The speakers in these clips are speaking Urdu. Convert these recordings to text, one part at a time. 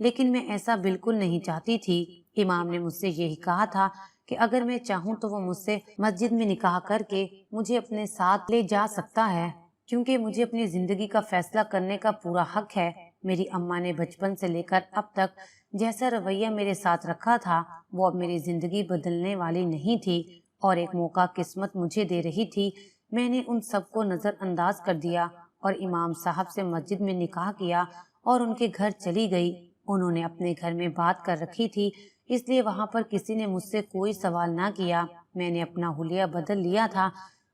لیکن میں ایسا بالکل نہیں چاہتی تھی۔ امام نے مجھ سے یہی کہا تھا کہ اگر میں چاہوں تو وہ مجھ سے مسجد میں نکاح کر کے مجھے اپنے ساتھ لے جا سکتا ہے، کیونکہ مجھے اپنی زندگی کا فیصلہ کرنے کا پورا حق ہے۔ میری اماں نے بچپن سے لے کر اب تک جیسا رویہ میرے ساتھ رکھا تھا وہ اب میری زندگی بدلنے والی نہیں تھی، اور ایک موقع قسمت مجھے دے رہی تھی۔ میں نے ان سب کو نظر انداز کر دیا اور امام صاحب سے مسجد میں نکاح کیا اور ان کے گھر چلی گئی۔ انہوں نے اپنے گھر میں بات کر رکھی تھی، اس لیے وہاں پر کسی نے مجھ سے کوئی سوال نہ کیا۔ میں نے اپنا حلیہ بدل لیا تھا۔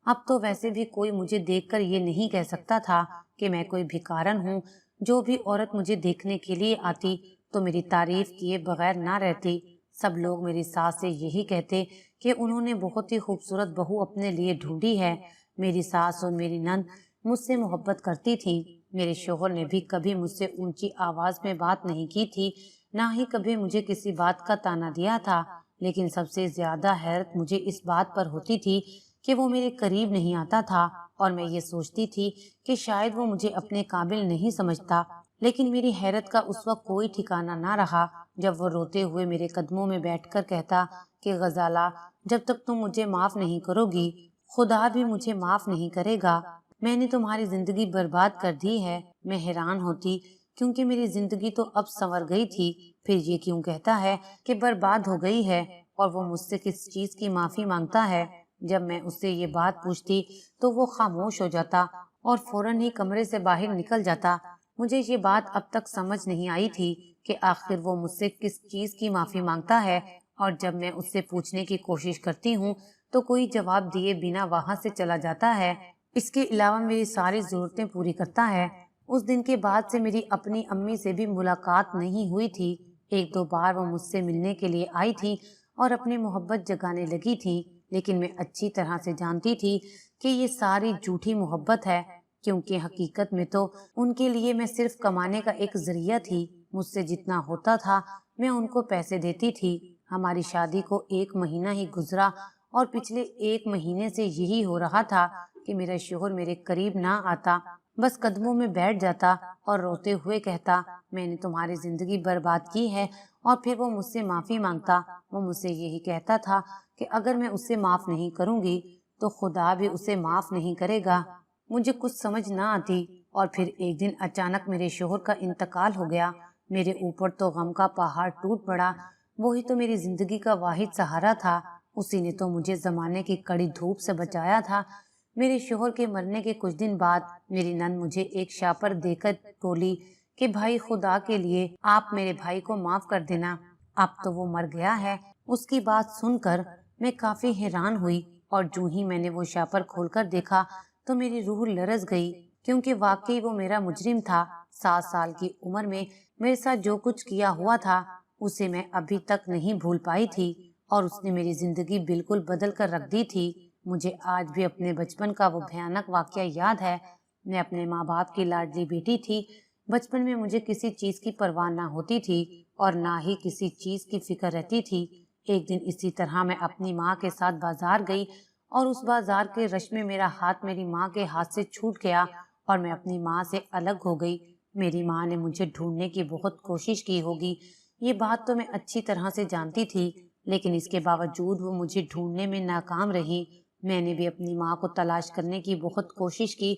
اب تو ویسے بھی کوئی مجھے دیکھ کر یہ نہیں کہہ سکتا تھا کہ میں کوئی بھکارن ہوں۔ جو بھی عورت مجھے دیکھنے کے لیے آتی تو میری تعریف کیے بغیر نہ رہتی۔ سب لوگ میری ساس سے یہی کہتے کہ انہوں نے بہت ہی خوبصورت بہو اپنے لیے ڈھونڈی ہے۔ میری ساس اور میری نند مجھ سے محبت کرتی تھی۔ میرے شوہر نے بھی کبھی مجھ سے اونچی آواز میں بات نہیں کی تھی، نہ ہی کبھی مجھے کسی بات کا تانا دیا تھا، لیکن سب سے زیادہ حیرت مجھے اس بات پر ہوتی تھی کہ وہ میرے قریب نہیں آتا تھا، اور میں یہ سوچتی تھی کہ شاید وہ مجھے اپنے قابل نہیں سمجھتا۔ لیکن میری حیرت کا اس وقت کوئی ٹھکانہ نہ رہا جب وہ روتے ہوئے میرے قدموں میں بیٹھ کر کہتا کہ غزالہ، جب تک تم مجھے معاف نہیں کرو گی خدا بھی مجھے معاف نہیں کرے گا۔ میں نے تمہاری زندگی برباد کر دی ہے۔ میں حیران ہوتی کیونکہ میری زندگی تو اب سنور گئی تھی، پھر یہ کیوں کہتا ہے کہ برباد ہو گئی ہے، اور وہ مجھ سے کس چیز کی معافی مانگتا ہے؟ جب میں اس سے یہ بات پوچھتی تو وہ خاموش ہو جاتا اور فوراً ہی کمرے سے باہر نکل جاتا۔ مجھے یہ بات اب تک سمجھ نہیں آئی تھی کہ آخر وہ مجھ سے کس چیز کی معافی مانگتا ہے، اور جب میں اس سے پوچھنے کی کوشش کرتی ہوں تو کوئی جواب دیے بنا وہاں سے چلا جاتا ہے۔ اس کے علاوہ میری ساری ضرورتیں پوری کرتا ہے۔ اس دن کے بعد سے میری اپنی امی سے بھی ملاقات نہیں ہوئی تھی۔ ایک دو بار وہ مجھ سے ملنے کے لیے آئی تھی اور اپنی محبت جگانے لگی تھی، لیکن میں اچھی طرح سے جانتی تھی کہ یہ ساری جھوٹی محبت ہے، کیونکہ حقیقت میں تو ان کے لیے میں صرف کمانے کا ایک ذریعہ تھی۔ مجھ سے جتنا ہوتا تھا میں ان کو پیسے دیتی تھی۔ ہماری شادی کو 1 مہینہ ہی گزرا اور پچھلے 1 مہینے سے یہی ہو رہا تھا کہ میرا شوہر میرے قریب نہ آتا، بس قدموں میں بیٹھ جاتا اور روتے ہوئے کہتا میں نے تمہاری زندگی برباد کی ہے، اور پھر وہ مجھ سے معافی مانگتا۔ وہ مجھ سے یہی کہتا تھا کہ اگر میں اسے معاف نہیں کروں گی تو خدا بھی اسے معاف نہیں کرے گا۔ مجھے کچھ سمجھ نہ آتی، اور پھر ایک دن اچانک میرے شوہر کا انتقال ہو گیا۔ میرے اوپر تو غم کا پہاڑ ٹوٹ پڑا۔ وہی تو میری زندگی کا واحد سہارا تھا، اسی نے تو مجھے زمانے کی کڑی دھوپ سے بچایا تھا۔ میرے شوہر کے مرنے کے کچھ دن بعد میری نند مجھے ایک شاپر دے کر بولی کہ بھائی خدا کے لیے آپ میرے بھائی کو معاف کر دینا، اب تو وہ مر گیا ہے۔ اس کی بات سن کر میں کافی حیران ہوئی، اور جو ہی میں نے وہ شاپر کھول کر دیکھا تو میری روح لرز گئی، کیونکہ واقعی وہ میرا مجرم تھا۔ 7 سال کی عمر میں میرے ساتھ جو کچھ کیا ہوا تھا اسے میں ابھی تک نہیں بھول پائی تھی، اور اس نے میری زندگی بالکل بدل کر رکھ دی تھی۔ مجھے آج بھی اپنے بچپن کا وہ بھیانک واقعہ یاد ہے۔ میں اپنے ماں باپ کی لاڈلی بیٹی تھی۔ بچپن میں مجھے کسی چیز کی پرواہ نہ ہوتی تھی اور نہ ہی کسی چیز کی فکر رہتی تھی۔ ایک دن اسی طرح میں اپنی ماں کے ساتھ بازار گئی، اور اس بازار کے رش میں میرا ہاتھ میری ماں کے ہاتھ سے چھوٹ گیا اور میں اپنی ماں سے الگ ہو گئی۔ میری ماں نے مجھے ڈھونڈنے کی بہت کوشش کی ہوگی، یہ بات تو میں اچھی طرح سے جانتی تھی، لیکن اس کے باوجود وہ مجھے ڈھونڈنے میں ناکام رہی۔ میں نے بھی اپنی ماں کو تلاش کرنے کی بہت کوشش کی۔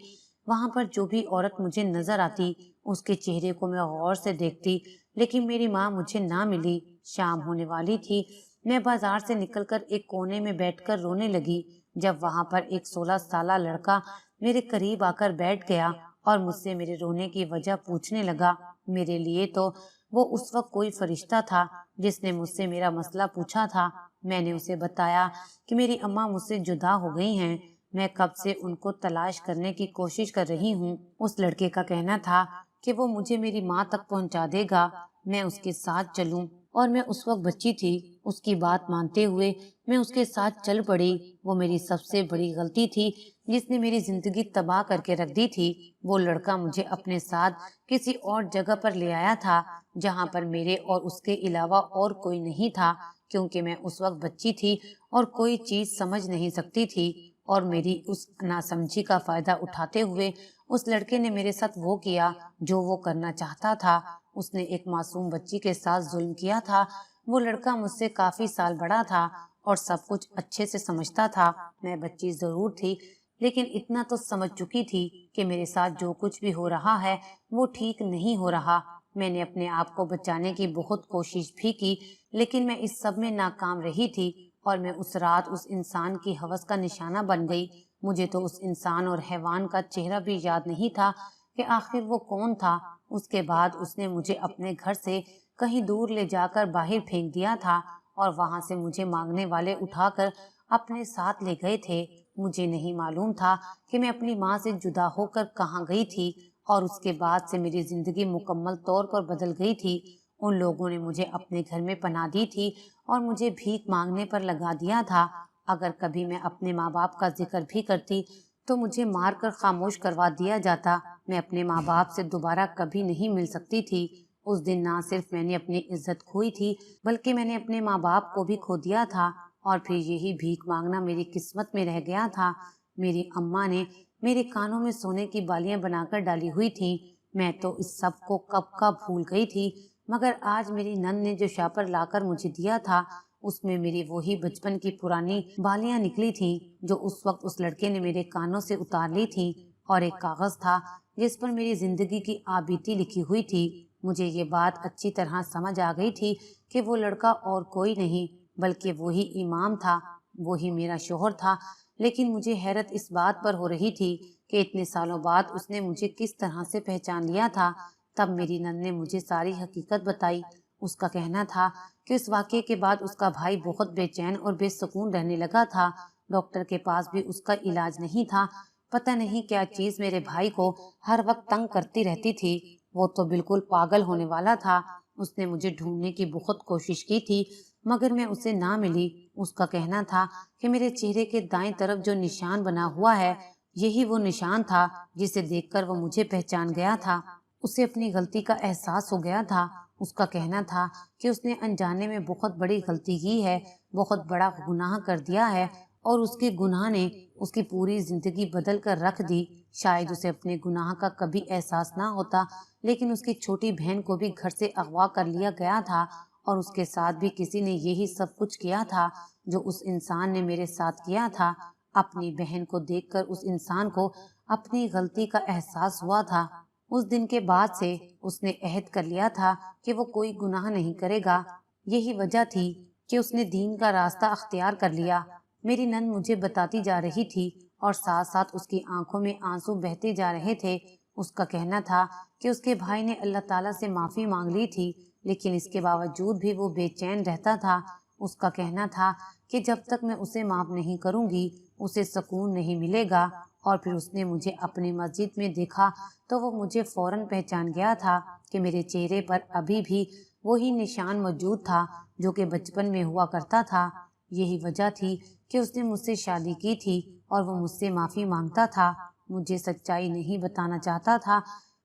وہاں پر جو بھی عورت مجھے نظر آتی اس کے چہرے کو میں غور سے دیکھتی، لیکن میری ماں مجھے نہ ملی۔ شام ہونے والی تھی۔ میں بازار سے نکل کر ایک کونے میں بیٹھ کر رونے لگی، جب وہاں پر ایک 16 سالہ لڑکا میرے قریب آ کر بیٹھ گیا اور مجھ سے میرے رونے کی وجہ پوچھنے لگا۔ میرے لیے تو وہ اس وقت کوئی فرشتہ تھا جس نے مجھ سے میرا مسئلہ پوچھا تھا۔ میں نے اسے بتایا کہ میری اماں مجھ سے جدا ہو گئی ہیں، میں کب سے ان کو تلاش کرنے کی کوشش کر رہی ہوں۔ اس لڑکے کا کہنا تھا کہ وہ مجھے میری ماں تک پہنچا دے گا، میں اس کے ساتھ چلوں، اور میں اس وقت بچی تھی۔ اس کی بات مانتے ہوئے میں اس کے ساتھ چل پڑی۔ وہ میری سب سے بڑی غلطی تھی جس نے میری زندگی تباہ کر کے رکھ دی تھی۔ وہ لڑکا مجھے اپنے ساتھ کسی اور جگہ پر لے آیا تھا جہاں پر میرے اور اس کے علاوہ اور کوئی نہیں تھا، کیونکہ میں اس وقت بچی تھی اور کوئی چیز سمجھ نہیں سکتی تھی، اور میری اس ناسمجھی کا فائدہ اٹھاتے ہوئے اس لڑکے نے میرے ساتھ وہ کیا جو وہ کرنا چاہتا تھا۔ اس نے ایک معصوم بچی کے ساتھ ظلم کیا تھا۔ وہ لڑکا مجھ سے کافی سال بڑا تھا اور سب کچھ اچھے سے سمجھتا تھا۔ میں بچی ضرور تھی لیکن اتنا تو سمجھ چکی تھی کہ میرے ساتھ جو کچھ بھی ہو رہا ہے وہ ٹھیک نہیں ہو رہا۔ میں نے اپنے آپ کو بچانے کی بہت کوشش بھی کی لیکن میں اس سب میں ناکام رہی تھی اور میں اس رات اس انسان کی ہوس کا نشانہ بن گئی۔ مجھے تو اس انسان اور حیوان کا چہرہ بھی یاد نہیں تھا کہ آخر وہ کون تھا۔ اس کے بعد اس نے مجھے اپنے گھر سے کہیں دور لے جا کر باہر پھینک دیا تھا اور وہاں سے مجھے مانگنے والے اٹھا کر اپنے ساتھ لے گئے تھے۔ مجھے نہیں معلوم تھا کہ میں اپنی ماں سے جدا ہو کر کہاں گئی تھی اور اس کے بعد سے میری زندگی مکمل طور پر بدل گئی تھی۔ ان لوگوں نے مجھے اپنے گھر میں پناہ دی تھی اور مجھے بھیک مانگنے پر لگا دیا تھا۔ اگر کبھی میں اپنے ماں باپ کا ذکر بھی کرتی تو مجھے مار کر خاموش کروا دیا جاتا۔ میں اپنے ماں باپ سے دوبارہ کبھی نہیں مل سکتی تھی۔ اس دن نہ صرف میں نے اپنی عزت کھوئی تھی بلکہ میں نے اپنے ماں باپ کو بھی کھو دیا تھا اور پھر یہی بھیک مانگنا میری قسمت میں رہ گیا تھا۔ میری اماں نے میرے کانوں میں سونے کی بالیاں بنا کر ڈالی ہوئی تھی۔ میں تو اس سب کو کب کا بھول گئی تھی، مگر آج میری نند نے جو شاپر لا کر مجھے دیا تھا اس میں میری وہی بچپن کی پرانی بالیاں نکلی تھی جو اس وقت اس لڑکے نے میرے کانوں سے اتار لی تھی، اور ایک کاغذ تھا جس پر میری زندگی کی آبیتی لکھی ہوئی تھی۔ مجھے یہ بات اچھی طرح سمجھ آ گئی تھی کہ وہ لڑکا اور کوئی نہیں بلکہ وہی امام تھا، وہی میرا شوہر تھا۔ لیکن مجھے حیرت اس بات پر ہو رہی تھی کہ اتنے سالوں بعد اس نے مجھے کس طرح سے پہچان لیا تھا۔ تب میری نند نے مجھے ساری حقیقت بتائی۔ اس کا کہنا تھا کہ اس واقعے کے بعد اس کا بھائی بہت بے چین اور بے سکون رہنے لگا تھا۔ ڈاکٹر کے پاس بھی اس کا علاج نہیں تھا۔ پتہ نہیں کیا چیز میرے بھائی کو ہر وقت تنگ کرتی رہتی تھی۔ وہ تو بالکل پاگل ہونے والا تھا۔ اس نے مجھے ڈھونڈنے کی بہت کوشش کی تھی مگر میں اسے نہ ملی۔ اس کا کہنا تھا کہ میرے چہرے کے دائیں طرف جو نشان بنا ہوا ہے یہی وہ نشان تھا جسے دیکھ کر وہ مجھے پہچان گیا تھا۔ اسے اپنی غلطی کا احساس ہو گیا تھا۔ اس کا کہنا تھا کہ اس نے انجانے میں بہت بڑی غلطی کی ہے، بہت بڑا گناہ کر دیا ہے اور اس کے گناہ نے اس کی پوری زندگی بدل کر رکھ دی۔ شاید اسے اپنے گناہ کا کبھی احساس نہ ہوتا لیکن اس کی چھوٹی بہن کو بھی گھر سے اغوا کر لیا گیا تھا اور اس کے ساتھ بھی کسی نے یہی سب کچھ کیا تھا جو اس انسان نے میرے ساتھ کیا تھا۔ اپنی بہن کو دیکھ کر اس انسان کو اپنی غلطی کا احساس ہوا تھا۔ اس دن کے بعد سے اس نے عہد کر لیا تھا کہ وہ کوئی گناہ نہیں کرے گا۔ یہی وجہ تھی کہ اس نے دین کا راستہ اختیار کر لیا۔ میری نند مجھے بتاتی جا رہی تھی اور ساتھ ساتھ اس کی آنکھوں میں آنسو بہتے جا رہے تھے۔ اس کا کہنا تھا کہ اس کے بھائی نے اللہ تعالیٰ سے معافی مانگ لی تھی لیکن اس کے باوجود بھی وہ بے چین رہتا تھا۔ اس کا کہنا تھا کہ جب تک میں اسے معاف نہیں کروں گی اسے سکون نہیں ملے گا، اور پھر اس نے مجھے اپنی مسجد میں دیکھا تو وہ مجھے فوراً پہچان گیا تھا کہ میرے چہرے پر ابھی بھی وہی نشان موجود تھا جو کہ بچپن میں ہوا کرتا تھا۔ یہی وجہ تھی کہ اس نے مجھ سے شادی کی تھی اور وہ مجھ سے معافی مانگتا تھا۔ مجھے سچائی نہیں بتانا چاہتا تھا۔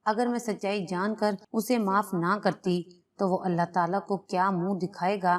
اگر میں سچائی جان کر اسے معاف نہ کرتی تو وہ اللہ تعالیٰ کو کیا منہ دکھائے گا۔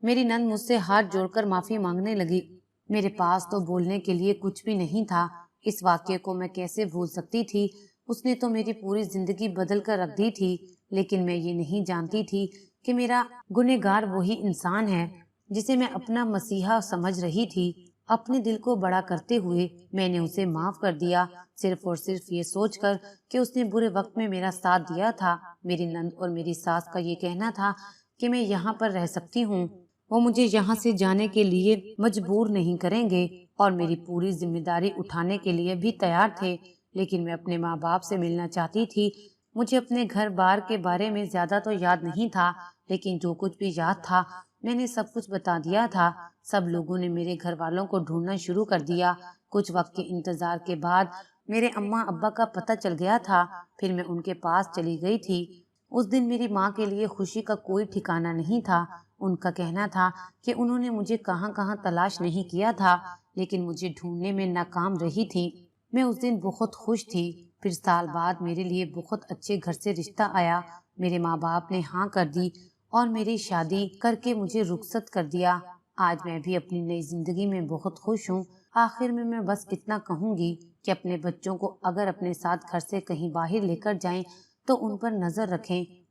میری نند مجھ سے ہاتھ جوڑ کر معافی مانگنے لگی۔ میرے پاس تو بولنے کے لیے کچھ بھی نہیں تھا۔ اس واقعے کو میں کیسے بھول سکتی تھی؟ اس نے تو میری پوری زندگی بدل کر رکھ دی تھی، لیکن میں یہ نہیں جانتی تھی کہ میرا گنہگار وہی انسان ہے جسے میں اپنا مسیحا سمجھ رہی تھی۔ اپنے دل کو بڑا کرتے ہوئے میں نے اسے معاف کر دیا، صرف اور صرف یہ سوچ کر کہ اس نے برے وقت میں میرا ساتھ دیا تھا۔ میری نند اور میری ساس کا یہ کہنا تھا کہ میں یہاں پر رہ سکتی ہوں، وہ مجھے یہاں سے جانے کے لیے مجبور نہیں کریں گے اور میری پوری ذمہ داری اٹھانے کے لیے بھی تیار تھے، لیکن میں اپنے ماں باپ سے ملنا چاہتی تھی۔ مجھے اپنے گھر بار کے بارے میں زیادہ تو یاد نہیں تھا لیکن جو کچھ بھی یاد تھا میں نے سب کچھ بتا دیا تھا۔ سب لوگوں نے میرے گھر والوں کو ڈھونڈنا شروع کر دیا۔ کچھ وقت کے انتظار کے بعد میرے اماں ابا کا پتہ چل گیا تھا، پھر میں ان کے پاس چلی گئی تھی۔ اس دن میری ماں کے لیے خوشی کا کوئی ٹھکانہ نہیں تھا۔ ان کا کہنا تھا کہ انہوں نے مجھے کہاں کہاں تلاش نہیں کیا تھا لیکن مجھے ڈھونڈنے میں ناکام رہی تھی۔ میں اس دن بہت خوش تھی۔ پھر سال بعد میرے لیے بہت اچھے گھر سے رشتہ آیا۔ میرے ماں باپ نے ہاں کر دی اور میری شادی کر کے مجھے رخصت کر دیا۔ آج میں بھی اپنی نئی زندگی میں بہت خوش ہوں۔ آخر میں بس اتنا کہوں گی کہ اپنے بچوں کو اگر اپنے ساتھ گھر سے کہیں باہر لے کر جائیں تو ان پر نظر رکھیں،